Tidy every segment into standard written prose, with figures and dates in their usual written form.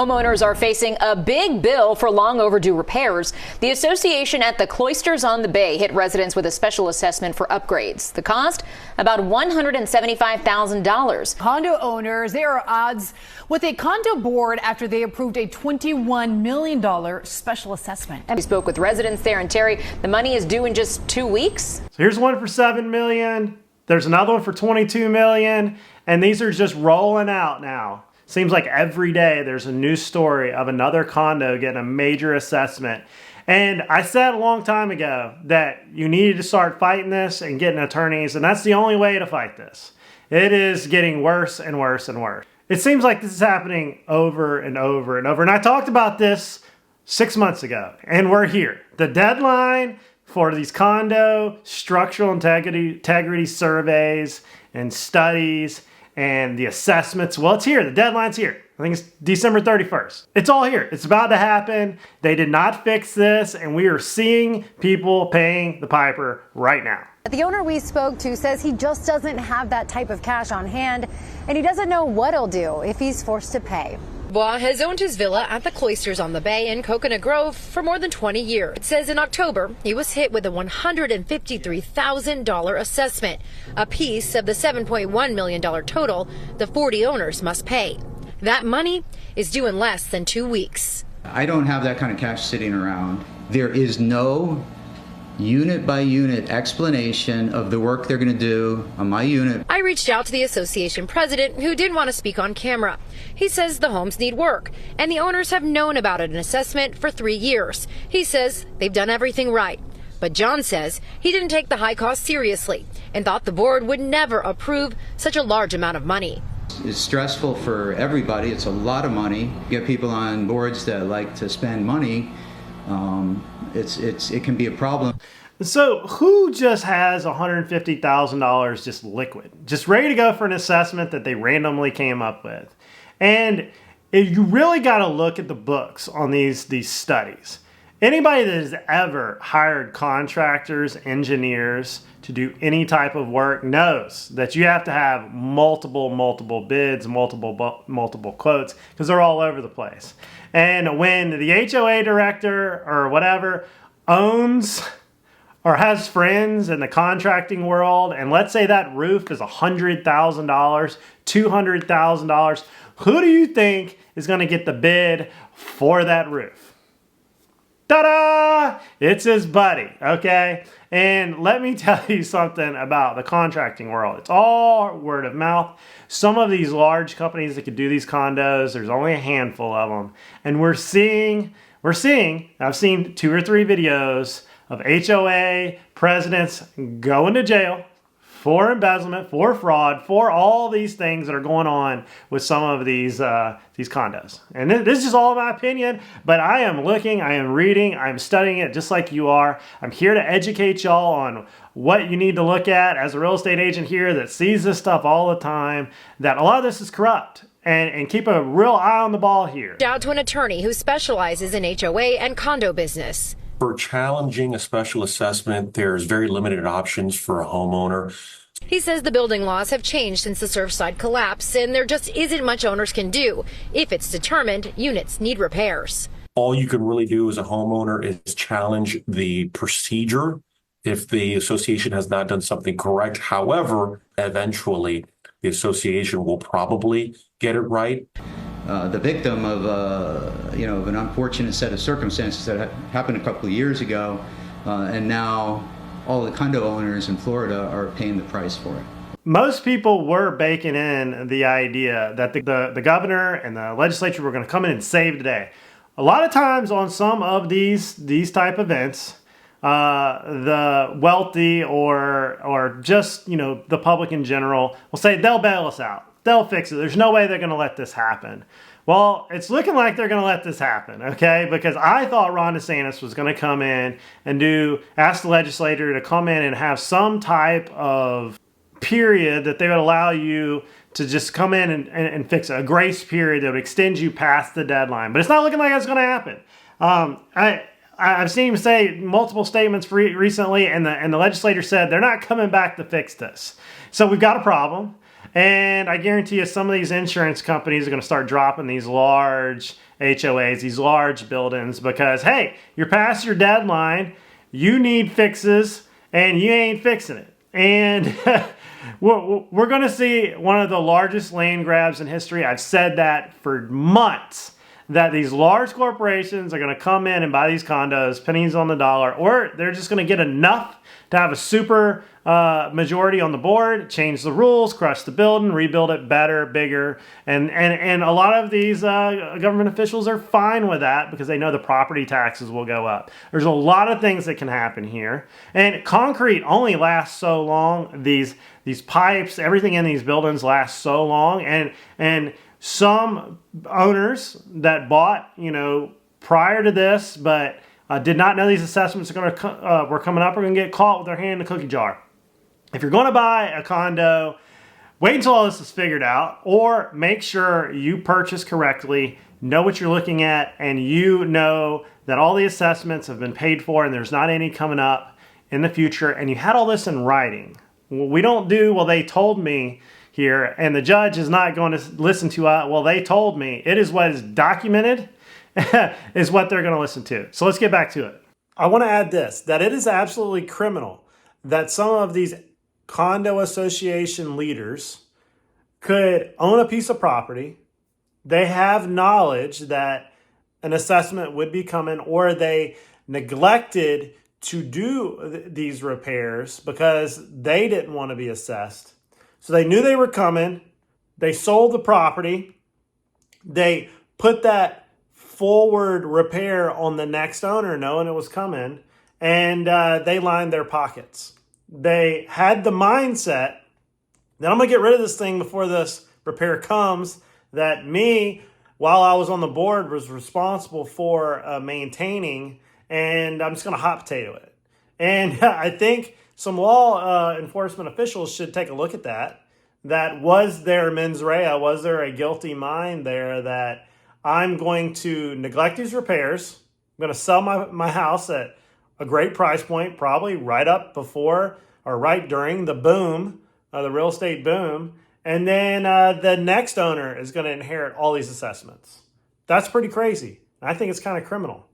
Homeowners are facing a big bill for long overdue repairs. The association at the Cloisters on the Bay hit residents with a special assessment for upgrades. The cost, about $175,000. Condo owners, they are at odds with a condo board after they approved a $21 million special assessment. We spoke with residents there, and Terry, the money is due in just 2 weeks. So here's one for $7 million. There's another one for $22 million, and these are just rolling out now. Seems like every day there's a new story of another condo getting a major assessment. And I said a long time ago that you needed to start fighting this and getting attorneys, and that's the only way to fight this. It is getting worse and worse and worse. It seems like this is happening over and over and over. And I talked about this 6 months ago, and we're here. The deadline for these condo structural integrity surveys and studies and the assessments, well, it's here. The deadline's here. I think it's December 31st. It's all here. It's about to happen. They did not fix this, and we are seeing people paying the piper right now. The owner we spoke to says he just doesn't have that type of cash on hand, and he doesn't know what he'll do if he's forced to pay. Bois has owned his villa at the Cloisters on the Bay in Coconut Grove for more than 20 years. It says in October, he was hit with a $153,000 assessment, a piece of the $7.1 million total the 40 owners must pay. That money is due in less than 2 weeks. I don't have that kind of cash sitting around. There is no unit by unit explanation of the work they're going to do on my unit. I reached out to the association president, who didn't want to speak on camera. He says the homes need work, and the owners have known about an assessment for 3 years. He says they've done everything right. But John says he didn't take the high cost seriously and thought the board would never approve such a large amount of money. It's stressful for everybody. It's a lot of money. You get people on boards that like to spend money. It can be a problem. So who just has $150,000 just liquid, just ready to go for an assessment that they randomly came up with? And you really got to look at the books on these studies. Anybody that has ever hired contractors, engineers to do any type of work knows that you have to have multiple bids, multiple quotes, because they're all over the place. And when the HOA director or whatever owns or has friends in the contracting world, and let's say that roof is $100,000, $200,000, who do you think is going to get the bid for that roof? Ta-da! It's his buddy, okay? And let me tell you something about the contracting world. It's all word of mouth. Some of these large companies that could do these condos, there's only a handful of them. And we're seeing, I've seen 2 or 3 videos of HOA presidents going to jail for embezzlement, for fraud, for all these things that are going on with some of these condos. And this is all my opinion, but I am looking, I am reading, I'm studying it just like you are. I'm here to educate y'all on what you need to look at as a real estate agent here that sees this stuff all the time, that a lot of this is corrupt. And keep a real eye on the ball here. Out to an attorney who specializes in HOA and condo business. For challenging a special assessment, there's very limited options for a homeowner. He says the building laws have changed since the Surfside collapse, and there just isn't much owners can do if it's determined units need repairs. All you can really do as a homeowner is challenge the procedure if the association has not done something correct. However, eventually the association will probably get it right. The victim of of an unfortunate set of circumstances that happened a couple of years ago, and now all the condo owners in Florida are paying the price for it. Most people were baking in the idea that the governor and the legislature were going to come in and save the day. A lot of times on some of these type events, the wealthy or just the public in general will say they'll bail us out. They'll fix it. There's no way they're going to let this happen. Well, it's looking like they're going to let this happen, okay? Because I thought Ron DeSantis was going to come in and ask the legislature to come in and have some type of period that they would allow you to just come in and fix a grace period that would extend you past the deadline. But it's not looking like that's going to happen. I've seen him say multiple statements recently, and the legislator said they're not coming back to fix this. So we've got a problem. And I guarantee you some of these insurance companies are going to start dropping these large HOAs, these large buildings, because, hey, you're past your deadline, you need fixes, and you ain't fixing it. And we're going to see one of the largest land grabs in history. I've said that for months, that these large corporations are going to come in and buy these condos, pennies on the dollar, or they're just going to get enough to have a super majority on the board, change the rules, crush the building, rebuild it better, bigger. And a lot of these government officials are fine with that because they know the property taxes will go up. There's a lot of things that can happen here. And concrete only lasts so long. These pipes, everything in these buildings lasts so long. And some owners that bought, prior to this, but did not know these assessments were coming up, are going to get caught with their hand in the cookie jar. If you're going to buy a condo, wait until all this is figured out, or make sure you purchase correctly, know what you're looking at, and you know that all the assessments have been paid for and there's not any coming up in the future, and you had all this in writing. We don't do, well, they told me here, and the judge is not going to listen to, well, they told me. It is what is documented is what they're going to listen to. So let's get back to it. I want to add this, that it is absolutely criminal that some of these condo association leaders could own a piece of property. They have knowledge that an assessment would be coming, or they neglected to do these repairs because they didn't want to be assessed. So they knew they were coming. They sold the property. They put that forward repair on the next owner knowing it was coming, and they lined their pockets. They had the mindset that I'm going to get rid of this thing before this repair comes, that me, while I was on the board, was responsible for maintaining, and I'm just going to hot potato it. And I think some law enforcement officials should take a look at that. That was their mens rea? Was there a guilty mind there that I'm going to neglect these repairs? I'm going to sell my house at a great price point, probably right up before or right during the boom, the real estate boom. And then the next owner is going to inherit all these assessments. That's pretty crazy. I think it's kind of criminal.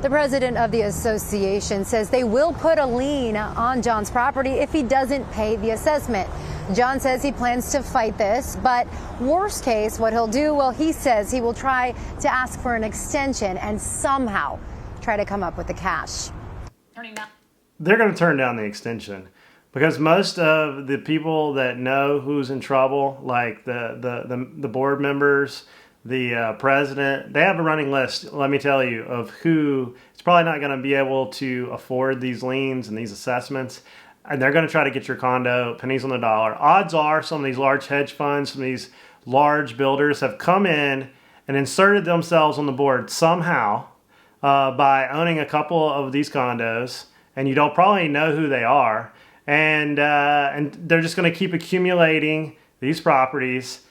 The president of the association says they will put a lien on John's property if he doesn't pay the assessment. John says he plans to fight this, but worst case, what he'll do, well, he says he will try to ask for an extension and somehow try to come up with the cash. They're going to turn down the extension because most of the people that know who's in trouble, like the board members, the president, they have a running list, let me tell you, of who is probably not going to be able to afford these liens and these assessments. And they're going to try to get your condo pennies on the dollar. Odds are some of these large hedge funds, some of these large builders have come in and inserted themselves on the board somehow by owning a couple of these condos. And you don't probably know who they are. And they're just going to keep accumulating these properties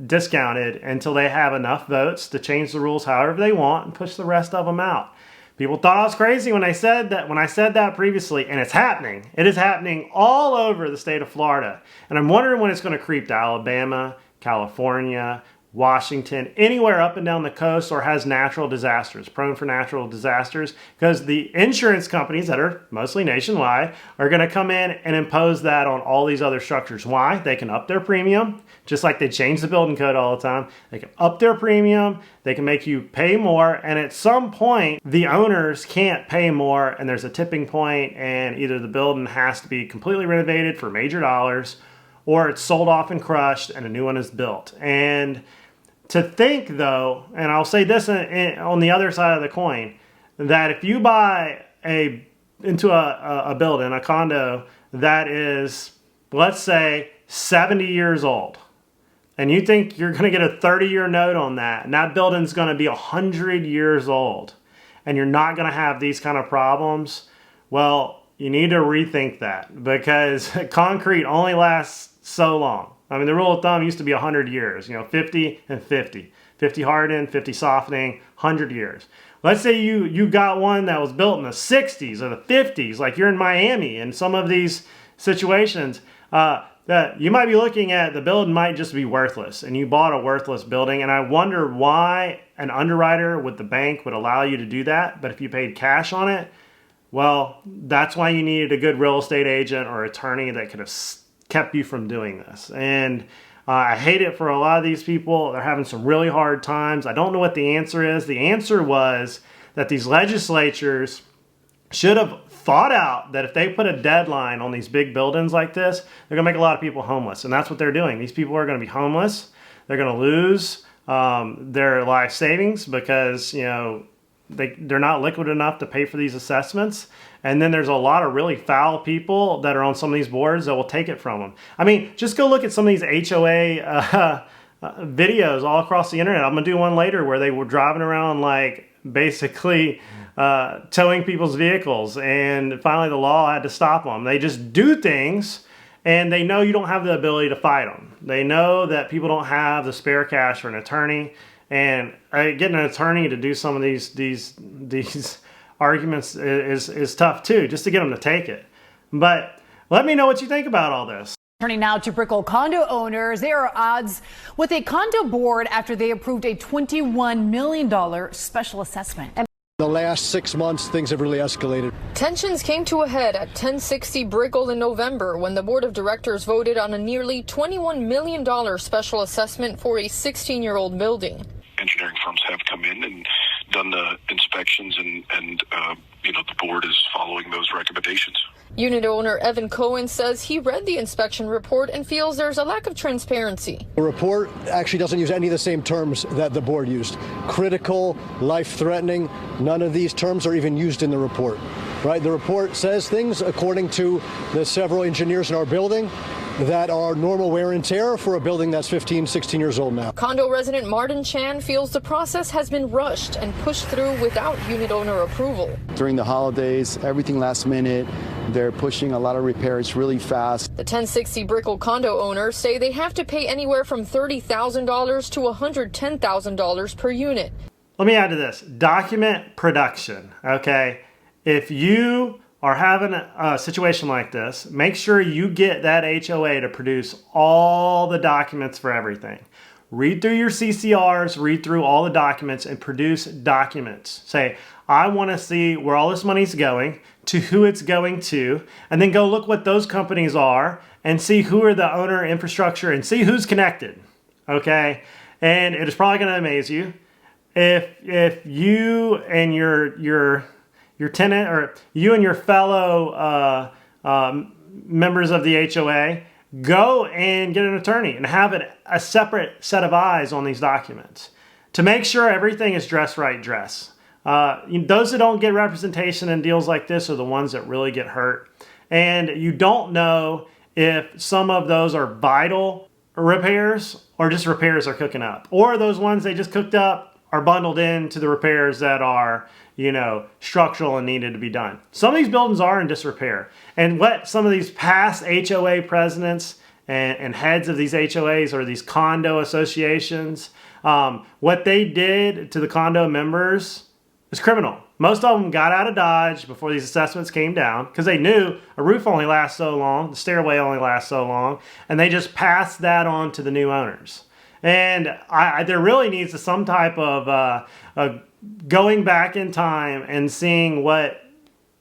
discounted until they have enough votes to change the rules however they want and push the rest of them out. People thought I was crazy when I said that previously, and it's happening. It is happening all over the state of Florida. And I'm wondering when it's going to creep to Alabama, California, Washington, anywhere up and down the coast or has natural disasters, prone for natural disasters, because the insurance companies that are mostly nationwide are going to come in and impose that on all these other structures. Why? They can up their premium, just like they change the building code all the time. They can up their premium, they can make you pay more, and at some point, the owners can't pay more, and there's a tipping point, and either the building has to be completely renovated for major dollars, or it's sold off and crushed, and a new one is built. And to think, though, and I'll say this on the other side of the coin, that if you buy into a building, a condo that is, let's say, 70 years old, and you think you're going to get a 30-year note on that, and that building's going to be 100 years old, and you're not going to have these kind of problems, well, you need to rethink that, because concrete only lasts so long. I mean, the rule of thumb used to be 100 years, 50 and 50. 50 hardening, 50 softening, 100 years. Let's say you got one that was built in the 60s or the 50s, like you're in Miami in some of these situations. that you might be looking at the building might just be worthless, and you bought a worthless building. And I wonder why an underwriter with the bank would allow you to do that. But if you paid cash on it, well, that's why you needed a good real estate agent or attorney that could have kept you from doing this. And I hate it for a lot of these people. They're having some really hard times. I don't know what the answer is. The answer was that these legislatures should have thought out that if they put a deadline on these big buildings like this, they're going to make a lot of people homeless. And that's what they're doing. These people are going to be homeless. They're going to lose their life savings because, you know, they're not liquid enough to pay for these assessments. And then there's a lot of really foul people that are on some of these boards that will take it from them. I mean, just go look at some of these HOA videos all across the internet. I'm going to do one later where they were driving around like basically towing people's vehicles. And finally the law had to stop them. They just do things and they know you don't have the ability to fight them. They know that people don't have the spare cash for an attorney. And getting an attorney to do some of these arguments is tough too, just to get them to take it. But let me know what you think about all this. Turning now to Brickell condo owners, they are at odds with a condo board after they approved a $21 million special assessment. The last 6 months, things have really escalated. Tensions came to a head at 1060 Brickell in November when the board of directors voted on a nearly $21 million special assessment for a 16-year-old building. Engineering firms have come in and done the inspections, and the board is following those recommendations. Unit owner Evan Cohen says he read the inspection report and feels there's a lack of transparency. The report actually doesn't use any of the same terms that the board used. Critical, life-threatening, none of these terms are even used in the report. Right? The report says things according to the several engineers in our building that are normal wear and tear for a building that's 15, 16 years old now. Condo resident Martin Chan feels the process has been rushed and pushed through without unit owner approval. During the holidays, everything last minute, they're pushing a lot of repairs really fast. The 1060 Brickell condo owners say they have to pay anywhere from $30,000 to $110,000 per unit. Let me add to this. Document production, okay? If you are having a situation like this, make sure you get that HOA to produce all the documents for everything. Read through your CCRs, read through all the documents, and produce documents. Say, I want to see where all this money's going, to who it's going to, and then go look what those companies are and see who are the owner infrastructure and see who's connected, okay? And it is probably going to amaze you if you and your tenant, or you and your fellow members of the HOA, go and get an attorney and have a separate set of eyes on these documents to make sure everything is dress right dress. Those that don't get representation in deals like this are the ones that really get hurt. And you don't know if some of those are vital repairs or just repairs are cooking up. Or those ones they just cooked up are bundled into the repairs that are, structural and needed to be done. Some of these buildings are in disrepair. And what some of these past HOA presidents and heads of these HOAs or these condo associations, what they did to the condo members is criminal. Most of them got out of Dodge before these assessments came down because they knew a roof only lasts so long, the stairway only lasts so long, and they just passed that on to the new owners. And there really needs some type of going back in time and seeing what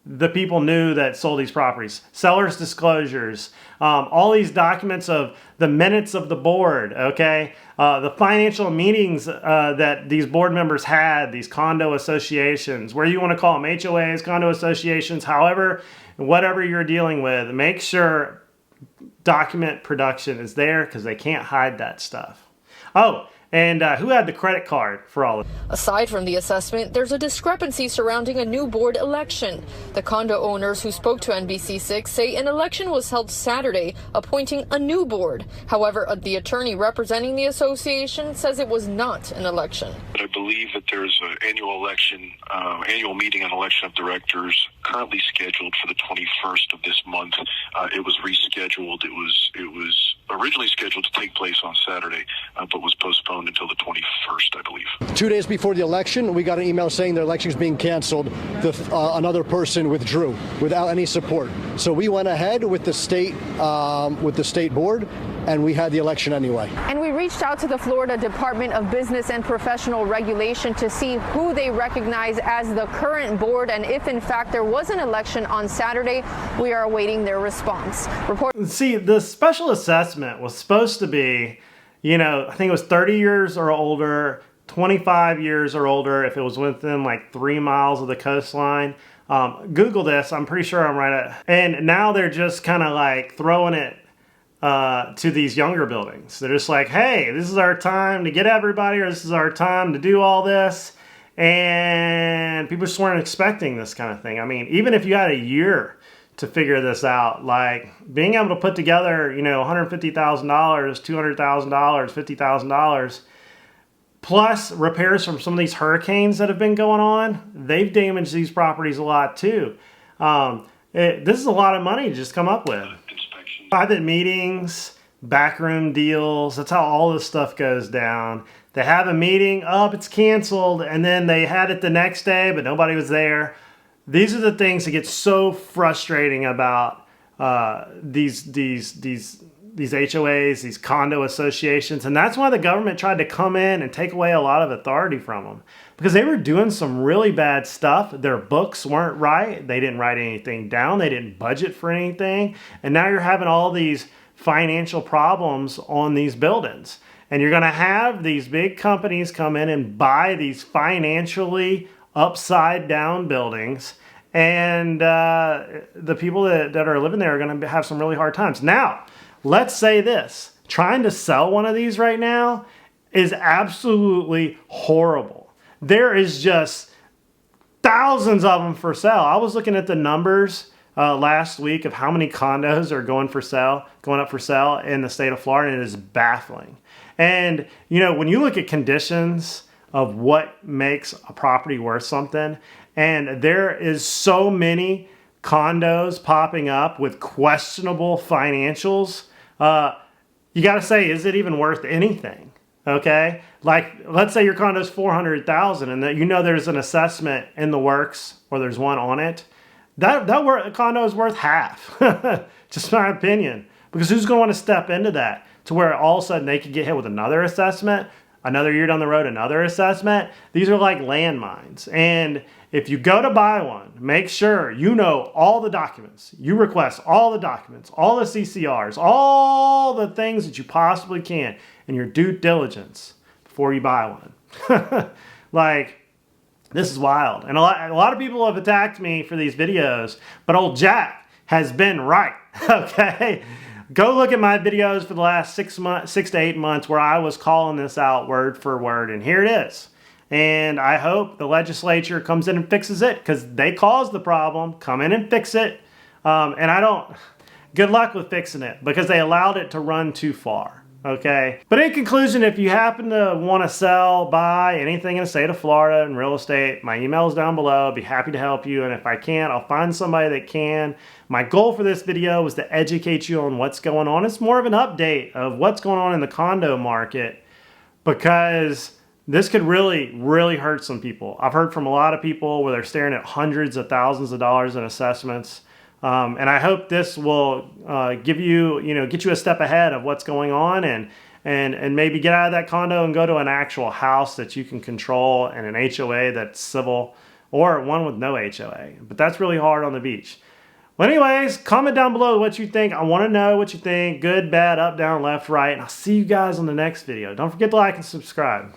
the people knew that sold these properties. Sellers' disclosures, all these documents of the minutes of the board, okay? The financial meetings that these board members had, these condo associations, where you want to call them, HOAs, condo associations, however, whatever you're dealing with, make sure document production is there because they can't hide that stuff. Oh, and who had the credit card for all of it? Aside from the assessment, there's a discrepancy surrounding a new board election. The condo owners who spoke to NBC6 say an election was held Saturday, appointing a new board. However, the attorney representing the association says it was not an election. But I believe that there's an annual meeting on election of directors currently scheduled for the 21st of this month. It was rescheduled. It was originally scheduled to take place on Saturday, but was postponed postponed until the 21st, I believe. 2 days before the election, we got an email saying the election is being canceled. Another person withdrew without any support. So we went ahead with the state board, and we had the election anyway. And we reached out to the Florida Department of Business and Professional Regulation to see who they recognize as the current board, and if in fact there was an election on Saturday. We are awaiting their response. See, the special assessment was supposed to be, I think it was 30 years or older, 25 years or older if it was within like 3 miles of the coastline. Google this, I'm pretty sure I'm right. And now they're just kind of like throwing it to these younger buildings. They're just like, hey, this is our time to get everybody, or this is our time to do all this. And people just weren't expecting this kind of thing. I mean, even if you had a year to figure this out, like being able to put together, $150,000, $200,000, $50,000, plus repairs from some of these hurricanes that have been going on, they've damaged these properties a lot too. This is a lot of money to just come up with. Private meetings, backroom deals, that's how all this stuff goes down. They have a meeting, it's canceled, and then they had it the next day, but nobody was there. These are the things that get so frustrating about these HOAs, these condo associations, and that's why the government tried to come in and take away a lot of authority from them, because they were doing some really bad stuff. Their books weren't right. They didn't write anything down. They didn't budget for anything, and now you're having all these financial problems on these buildings, and you're going to have these big companies come in and buy these financially upside down buildings, and the people that are living there are going to have some really hard times. Now, let's say this. Trying to sell one of these right now is absolutely horrible. There is just thousands of them for sale. I was looking at the numbers last week of how many condos are going up for sale in the state of Florida, and it is baffling. And, when you look at conditions of what makes a property worth something, and there is so many condos popping up with questionable financials, you got to say, is it even worth anything? Okay, like let's say your condo's $400,000, and that there's an assessment in the works, or there's one on it. That condo is worth half, just my opinion. Because who's going to want to step into that to where all of a sudden they could get hit with another assessment? Another year down the road, another assessment. These are like landmines. And if you go to buy one, make sure you know all the documents. You request all the documents, all the CCRs, all the things that you possibly can in your due diligence before you buy one. Like, this is wild. And a lot of people have attacked me for these videos, but old Jack has been right, okay? Go look at my videos for the last 6 to 8 months where I was calling this out word for word, and here it is. And I hope the legislature comes in and fixes it, because they caused the problem. Come in and fix it. Good luck with fixing it, because they allowed it to run too far. Okay. But in conclusion, if you happen to want to sell, buy anything in the state of Florida in real estate, my email is down below. I'll be happy to help you. And if I can't, I'll find somebody that can. My goal for this video was to educate you on what's going on. It's more of an update of what's going on in the condo market, because this could really, really hurt some people. I've heard from a lot of people where they're staring at hundreds of thousands of dollars in assessments. And I hope this will give you, get you a step ahead of what's going on, and maybe get out of that condo and go to an actual house that you can control, and an HOA that's civil, or one with no HOA. But that's really hard on the beach. Well, anyways, comment down below what you think. I want to know what you think. Good, bad, up, down, left, right. And I'll see you guys on the next video. Don't forget to like and subscribe.